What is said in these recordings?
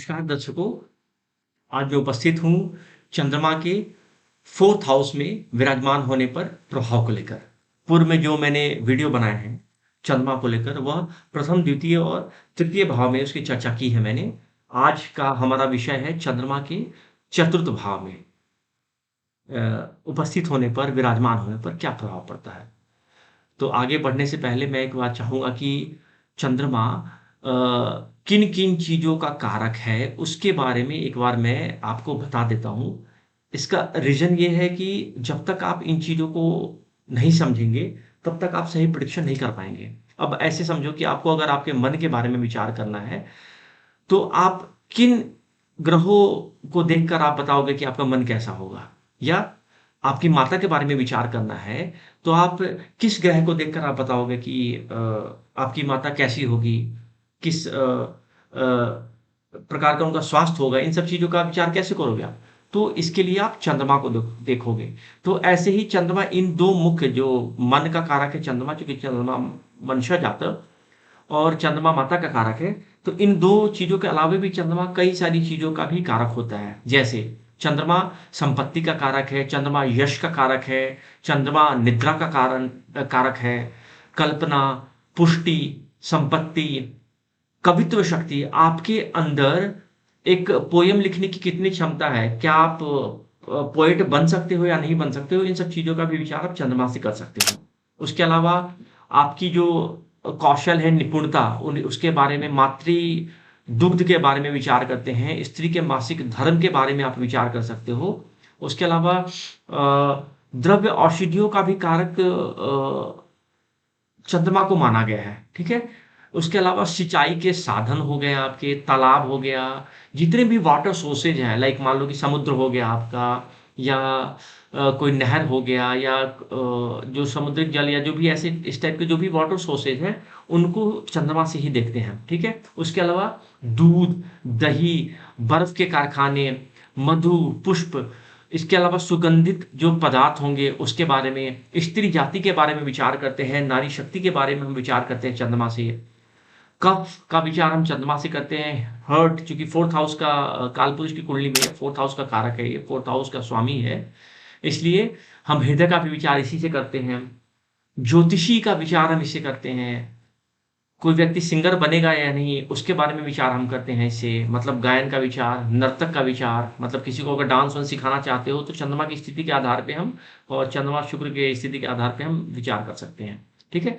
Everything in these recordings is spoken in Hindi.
नमस्कार दर्शकों, आज मैं उपस्थित हूँ चंद्रमा के 4th हाउस में विराजमान होने पर प्रभाव को लेकर। पूर्व में जो मैंने वीडियो बनाए हैं चंद्रमा को लेकर, वह प्रथम, द्वितीय और तृतीय भाव में उसकी चर्चा की है मैंने। आज का हमारा विषय है चंद्रमा के चतुर्थ भाव में उपस्थित होने पर, विराजमान होने पर क्या प्रभाव पड़ता है। तो आगे बढ़ने से पहले मैं एक बात चाहूँगा कि चंद्रमा किन-किन चीज़ों का कारक है, उसके बारे में एक बार मैं आपको बता देता हूँ। इसका रीज़न ये है कि जब तक आप इन चीज़ों को नहीं समझेंगे, तब तक आप सही प्रेडिक्शन नहीं कर पाएँगे। अब ऐसे समझो कि आपको अगर आपके मन के बारे में विचार करना है, तो आप किन ग्रहों को देखकर आप बताओगे कि आपका मन कैसा होगा? या आपकी माता के बारे में विचार करना है, तो आप किस ग्रह को देखकर आप बताओगे कि आपकी माता कैसी होगी? किस प्रकार का उनका स्वास्थ्य होगा? इन सब चीज़ों का विचार कैसे करोगे आप? तो इसके लिए आप चंद्रमा को देखोगे। तो ऐसे ही चंद्रमा इन 2 मुख्य जो मन का कारक है चंद्रमा, चूँकि चंद्रमा वंशज जातक और चंद्रमा माता का कारक है, तो इन 2 चीज़ों के अलावा भी चंद्रमा कई सारी चीज़ों का भी कारक होता है। जैसे चंद्रमा संपत्ति का कारक है, चंद्रमा यश का कारक है, चंद्रमा निद्रा का कारक है, कल्पना, पुष्टि, संपत्ति, कवित्व शक्ति, आपके अंदर एक पोएम लिखने की कितनी क्षमता है, क्या आप पोएट बन सकते हो या नहीं बन सकते हो, इन सब चीज़ों का भी विचार आप चंद्रमा से कर सकते हो। उसके अलावा आपकी जो कौशल है, निपुणता, उन उसके बारे में, मातृ दुग्ध के बारे में विचार करते हैं, स्त्री के मासिक धर्म के बारे में आप विचार कर सकते हो। उसके अलावा द्रव्य औषधियों का भी कारक चंद्रमा को माना गया है, ठीक है? उसके अलावा सिंचाई के साधन हो गए आपके, तालाब हो गया, जितने भी वाटर सोर्सेज हैं, लाइक मान लो कि समुद्र हो गया आपका, या कोई नहर हो गया, या जो समुद्रिक जल, या जो भी ऐसे इस टाइप के जो भी वाटर सोर्सेज हैं, उनको चंद्रमा से ही देखते हैं, ठीक है? उसके अलावा दूध, दही, बर्फ के कारखाने, मधु, पुष्प, इसके अलावा सुगंधित जो पदार्थ होंगे उसके बारे में, स्त्री जाति के बारे में विचार करते हैं, नारी शक्ति के बारे में हम विचार करते हैं चंद्रमा से। कफ का विचार हम चंद्रमा से करते हैं। हर्ट, चूँकि 4th हाउस का कालपुरुष की कुंडली में 4th हाउस का कारक है ये, 4th हाउस का स्वामी है, इसलिए हम हृदय का भी विचार इसी से करते हैं। ज्योतिषी का विचार हम इससे करते हैं। कोई व्यक्ति सिंगर बनेगा या नहीं, उसके बारे में विचार हम करते हैं इससे, मतलब गायन का विचार, नर्तक का विचार, मतलब किसी को अगर डांस वांस सिखाना चाहते हो, तो चंद्रमा की स्थिति के आधार पे हम, और चंद्रमा शुक्र की स्थिति के आधार पे हम विचार कर सकते हैं, ठीक है?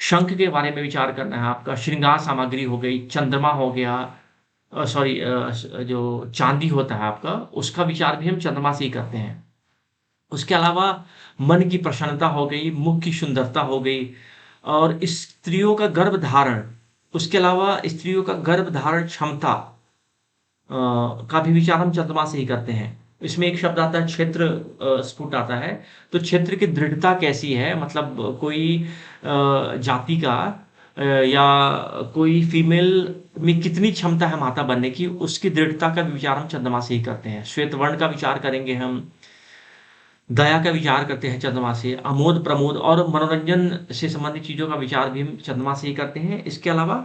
शंख के बारे में विचार करना है आपका, श्रृंगार सामग्री हो गई, चंद्रमा हो गया, सॉरी, जो चांदी होता है आपका, उसका विचार भी हम चंद्रमा से ही करते हैं। उसके अलावा मन की प्रसन्नता हो गई, मुख की सुंदरता हो गई, और स्त्रियों का गर्भधारण, उसके अलावा स्त्रियों का गर्भधारण क्षमता का भी विचार हम चंद्रमा से ही करते हैं। इसमें एक शब्द आता है क्षेत्र, स्फुट आता है, तो क्षेत्र की दृढ़ता कैसी है, मतलब कोई जाति का या कोई फीमेल में कितनी क्षमता है माता बनने की, उसकी दृढ़ता का भी विचार हम चंद्रमा से ही करते हैं। श्वेत वर्ण का विचार करेंगे हम, दया का विचार करते हैं चंद्रमा से, आमोद प्रमोद और मनोरंजन से संबंधित चीज़ों का विचार भी हम चंद्रमा से ही करते हैं। इसके अलावा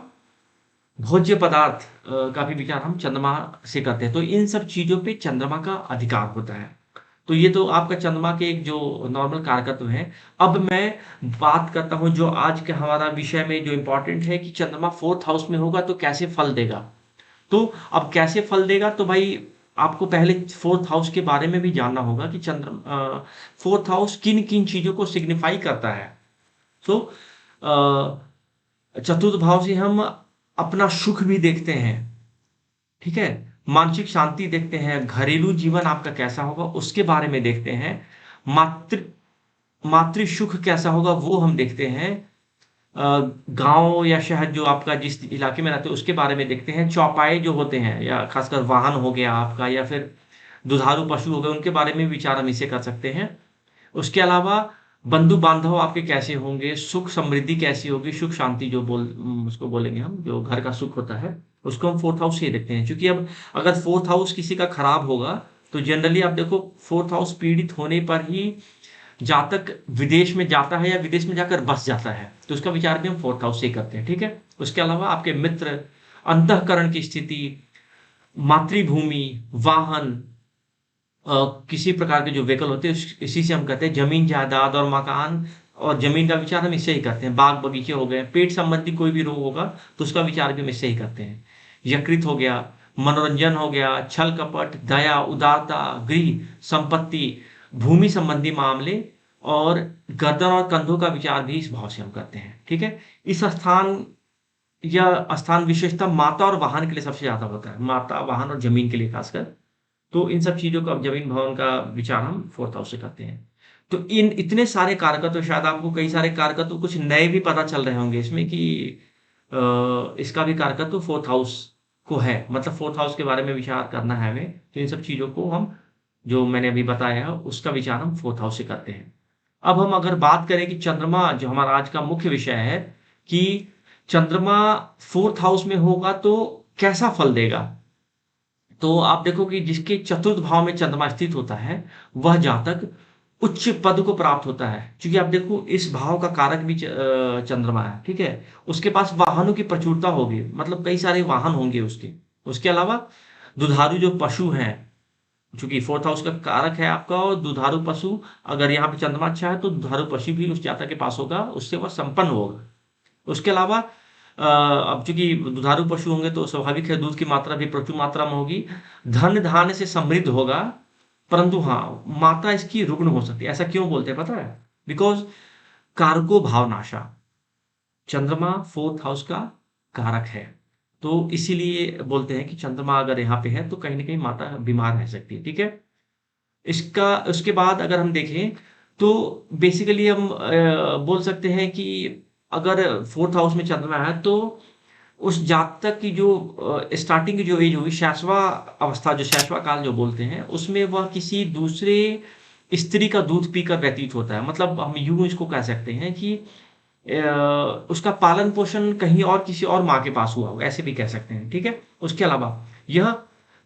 भोज्य पदार्थ का भी विचार हम चंद्रमा से करते हैं। तो इन सब चीज़ों पे चंद्रमा का अधिकार होता है। तो ये तो आपका चंद्रमा के एक जो नॉर्मल कारकत्व हैं। अब मैं बात करता हूँ जो आज के हमारा विषय में जो इम्पोर्टेंट है, कि चंद्रमा 4th हाउस में होगा तो कैसे फल देगा। तो अब कैसे फल देगा, तो भाई आपको पहले 4th हाउस के बारे में भी जानना होगा कि 4th हाउस किन-किन चीज़ों को सिग्निफाई करता है। तो चतुर्थ भाव से हम अपना सुख भी देखते हैं, ठीक है? मानसिक शांति देखते हैं, घरेलू जीवन आपका कैसा होगा उसके बारे में देखते हैं, मातृ मातृ सुख कैसा होगा वो हम देखते हैं, गाँव या शहर जो आपका जिस इलाके में रहते हो उसके बारे में देखते हैं, चौपाए जो होते हैं, या खासकर वाहन हो गया आपका, या फिर दुधारू पशु हो गए, उनके बारे में विचार हम इसे कर सकते हैं। उसके अलावा बंधु-बांधव आपके कैसे होंगे, सुख समृद्धि कैसी होगी, सुख शांति जो उसको बोलेंगे हम, जो घर का सुख होता है, उसको हम 4th हाउस से ही देखते हैं। क्योंकि अब अगर 4th हाउस किसी का खराब होगा, तो जनरली आप देखो 4th हाउस पीड़ित होने पर ही जातक विदेश में जाता है या विदेश में जाकर बस जाता है, तो उसका विचार भी हम 4th हाउस से ही करते हैं, ठीक है? उसके अलावा आपके मित्र, अंतःकरण की स्थिति, मातृभूमि, वाहन, किसी प्रकार के जो व्हीकल होते हैं इसी से हम कहते हैं। जमीन जायदाद और मकान और जमीन का विचार हम इससे ही करते हैं। बाग बगीचे हो गए, पेट संबंधी कोई भी रोग होगा तो उसका विचार भी हम इससे ही करते हैं। यकृत हो गया, मनोरंजन हो गया, छल कपट, दया, उदारता, गृह, संपत्ति, भूमि संबंधी मामले और गर्दन और कंधों का विचार भी इस भाव से हम करते हैं। ठीक है। इस स्थान या स्थान विशेषता माता और वाहन के लिए सबसे ज्यादा होता है, माता, वाहन और जमीन के लिए खासकर। तो इन सब चीज़ों का जमीन भवन का विचार हम फोर्थ हाउस से करते हैं। तो इन इतने सारे कारकत्व, शायद आपको कई सारे कारकत्व कुछ नए भी पता चल रहे होंगे इसमें कि इसका भी कारकत्व फोर्थ हाउस को है, मतलब फोर्थ हाउस के बारे में विचार करना है हमें, तो इन सब चीज़ों को हम, जो मैंने अभी बताया है उसका विचार हम फोर्थ हाउस से करते हैं। अब हम अगर बात करें कि चंद्रमा, जो हमारा आज का मुख्य विषय है, कि चंद्रमा फोर्थ हाउस में होगा तो कैसा फल देगा। तो आप देखो कि जिसके चतुर्थ भाव में चंद्रमा स्थित होता है वह जातक उच्च पद को प्राप्त होता है, क्योंकि आप देखो इस भाव का कारक भी चंद्रमा है। ठीक है। उसके पास वाहनों की प्रचुरता होगी, मतलब कई सारे वाहन होंगे उसके। उसके अलावा दुधारू जो पशु हैं, चूंकि फोर्थ हाउस का कारक है आपका, और दुधारू पशु, अगर यहाँ पे चंद्रमा अच्छा है तो दुधारू पशु भी उस जातक के पास होगा, उससे वह संपन्न होगा। उसके अलावा अब चूंकि दुधारू पशु होंगे तो स्वाभाविक है दूध की मात्रा भी प्रचुर मात्रा में होगी, धन धान्य से समृद्ध होगा। परंतु हाँ, माता इसकी रुग्ण हो सकती है। ऐसा क्यों बोलते हैं पता है? बिकॉज कारको भावनाशा, चंद्रमा फोर्थ हाउस का कारक है, तो इसीलिए बोलते हैं कि चंद्रमा अगर यहाँ पे है तो कहीं ना कहीं माता बीमार रह सकती है। ठीक है। इसका उसके बाद अगर हम देखें तो बेसिकली हम बोल सकते हैं कि अगर फोर्थ हाउस में चंद्रमा है तो उस जातक की जो स्टार्टिंग की जो एज होगी, शैशवा अवस्था, जो शैशवा काल जो बोलते हैं, उसमें वह किसी दूसरे स्त्री का दूध पीकर व्यतीत होता है। मतलब हम यूं इसको कह सकते हैं कि उसका पालन पोषण कहीं और किसी और माँ के पास हुआ हो, ऐसे भी कह सकते हैं। ठीक है। उसके अलावा यह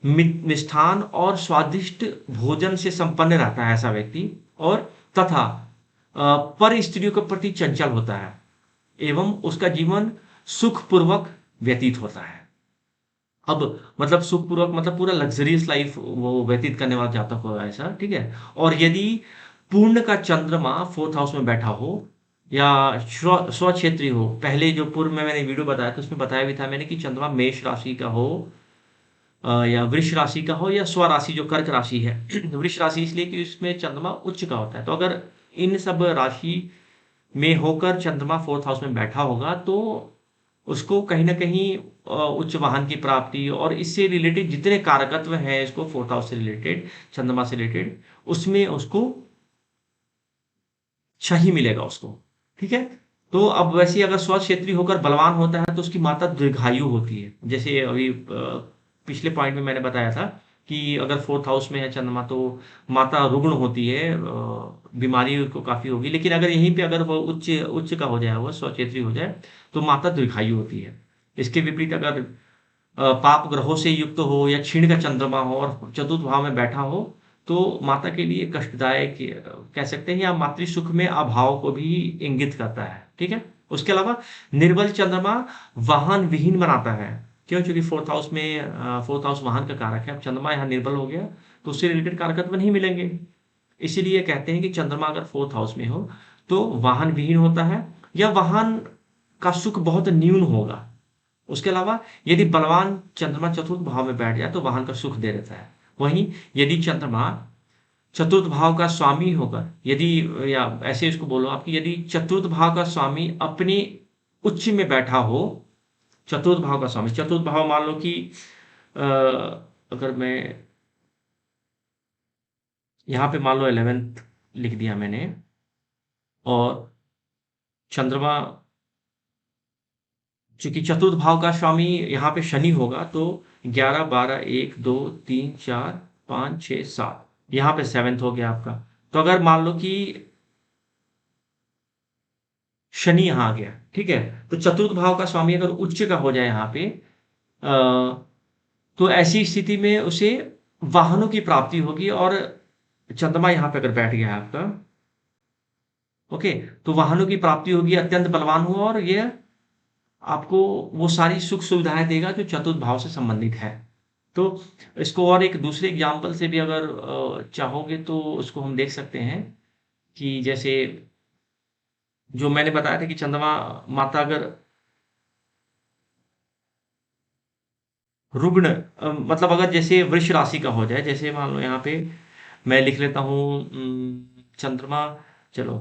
मिष्ठान और स्वादिष्ट भोजन से संपन्न रहता है ऐसा व्यक्ति, और तथा पर स्त्रियों के प्रति चंचल होता है एवं उसका जीवन सुखपूर्वक व्यतीत होता है। अब मतलब सुखपूर्वक मतलब पूरा लग्जरियस लाइफ वो व्यतीत करने वाला जातक होगा ऐसा। ठीक है। और यदि पूर्ण का चंद्रमा फोर्थ हाउस में बैठा हो या स्वक्षेत्री हो, पहले जो पूर्व में मैंने वीडियो बताया था उसमें बताया भी था मैंने कि चंद्रमा मेष राशि का हो या वृष राशि का हो, या स्वराशि जो कर्क राशि है। वृष राशि इसलिए कि उसमें चंद्रमा उच्च का होता है। तो अगर इन सब राशि में होकर चंद्रमा फोर्थ हाउस में बैठा होगा तो उसको कहीं ना कहीं उच्च वाहन की प्राप्ति और इससे रिलेटेड जितने कारकत्व हैं इसको फोर्थ हाउस से रिलेटेड, चंद्रमा से रिलेटेड, उसमें उसको सही मिलेगा उसको। ठीक है। तो अब वैसे अगर स्वक्षेत्री होकर बलवान होता है तो उसकी माता दीर्घायु होती है। जैसे अभी पिछले पॉइंट में मैंने बताया था कि अगर फोर्थ हाउस में है चंद्रमा तो माता रुग्ण होती है, बीमारी उसको काफी होगी। लेकिन अगर यहीं पे अगर वो उच्च उच्च का हो जाए, वो स्वक्षेत्री हो जाए, तो माता दीर्घायु होती है। इसके विपरीत अगर पाप ग्रहों से युक्त हो या क्षीण का चंद्रमा हो और चतुर्थ भाव में बैठा हो तो माता के लिए कष्टदायक कह सकते हैं, या मातृ सुख में अभाव को भी इंगित करता है। ठीक है। उसके अलावा निर्बल चंद्रमा वाहन विहीन बनाता है। क्यों? क्योंकि फोर्थ हाउस में फोर्थ हाउस वाहन का कारक है। अब चंद्रमा यहाँ निर्बल हो गया तो उससे रिलेटेड कारकत्व नहीं मिलेंगे। इसीलिए कहते हैं कि चंद्रमा अगर फोर्थ हाउस में हो तो वाहन विहीन होता है या वाहन का सुख बहुत न्यून होगा। उसके अलावा यदि बलवान चंद्रमा चतुर्थ भाव में बैठ जाए तो वाहन का सुख दे देता है। वहीं यदि चंद्रमा चतुर्थ भाव का स्वामी होकर, यदि, या ऐसे इसको बोलो आपकी, यदि चतुर्थ भाव का स्वामी अपने उच्च में बैठा हो, चतुर्थ भाव का स्वामी, चतुर्थ भाव मान लो कि अगर मैं यहाँ पे मान लो 11th लिख दिया मैंने, और चंद्रमा चूंकि चतुर्थ भाव का स्वामी यहाँ पे शनि होगा तो 11 12 1 2 3 4 5 6 7, यहाँ पे सेवेंथ हो गया आपका। तो अगर मान लो कि शनि यहाँ आ गया, ठीक है, तो चतुर्थ भाव का स्वामी अगर उच्च का हो जाए यहाँ पे, तो ऐसी स्थिति में उसे वाहनों की प्राप्ति होगी। और चंद्रमा यहाँ पे अगर बैठ गया है आपका, ओके, तो वाहनों की प्राप्ति होगी, अत्यंत बलवान हुआ, और ये आपको वो सारी सुख सुविधाएं देगा जो चतुर्थ भाव से संबंधित है। तो इसको और एक दूसरे एग्जाम्पल से भी अगर चाहोगे तो उसको हम देख सकते हैं कि जैसे जो मैंने बताया था कि चंद्रमा माता अगर रुग्ण मतलब अगर जैसे वृष राशि का हो जाए, जैसे मान लो यहाँ पे मैं लिख लेता हूँ चंद्रमा, चलो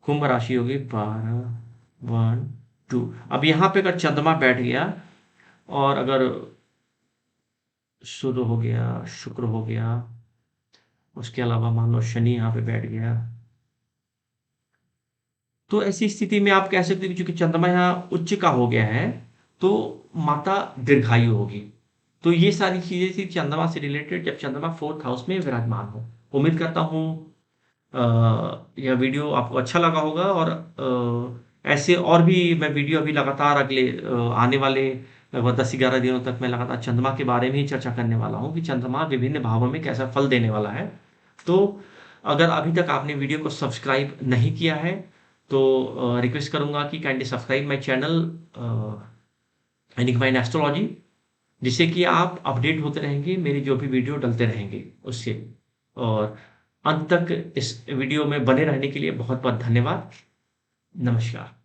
कुंभ राशि होगी 12 1 2। अब यहाँ पे अगर चंद्रमा बैठ गया और अगर सूर्य हो गया, शुक्र हो गया, उसके अलावा मान लो शनि यहाँ पे बैठ गया, तो ऐसी स्थिति में आप कह सकते हो कि चूंकि चंद्रमा यहाँ उच्च का हो गया है, तो माता दीर्घायु होगी। तो ये सारी चीजें थी चंद्रमा से रिलेटेड, जब चंद्रमा फोर्थ हाउस में विराजमान हो। उम्मीद करता हूँ यह वीडियो आपको अच्छा लगा होगा, और ऐसे और भी मैं वीडियो अभी लगातार अगले आने वाले लगभग 10-11 दिनों तक मैं लगातार चंद्रमा के बारे में ही चर्चा करने वाला हूँ कि चंद्रमा विभिन्न भावों में कैसा फल देने वाला है। तो अगर अभी तक आपने वीडियो को सब्सक्राइब नहीं किया है, तो रिक्वेस्ट करूंगा कि काइंडली सब्सक्राइब माय चैनल एनिक माइन एस्ट्रोलॉजी, जिससे कि आप अपडेट होते रहेंगे मेरी जो भी वीडियो डलते रहेंगे उससे। और अंत तक इस वीडियो में बने रहने के लिए बहुत बहुत धन्यवाद। नमस्कार।